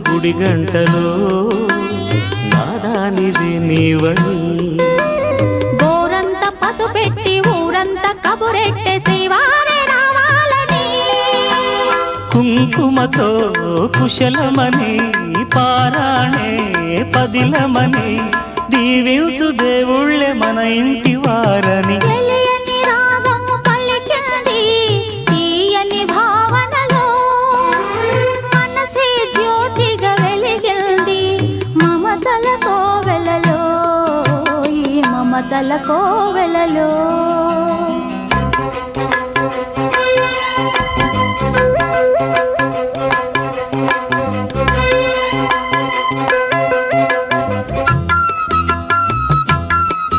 గుడి గంటలో నాదానిది నీవని గోరంత పసుపెట్టి ఊరంత కబురెట్టె శ్రీవారే రావాలని కుంకుమతో కుశలమని పారాణే పదిలమని దీవించు దేవుళ్ళే మన ఇంటి వారని తెలియని రాగం పలికింది తీయని భావనలో మనసే జ్యోతిగా వెలిగింది మమతల కోవెలలో ఈ మమతల కోవెలలో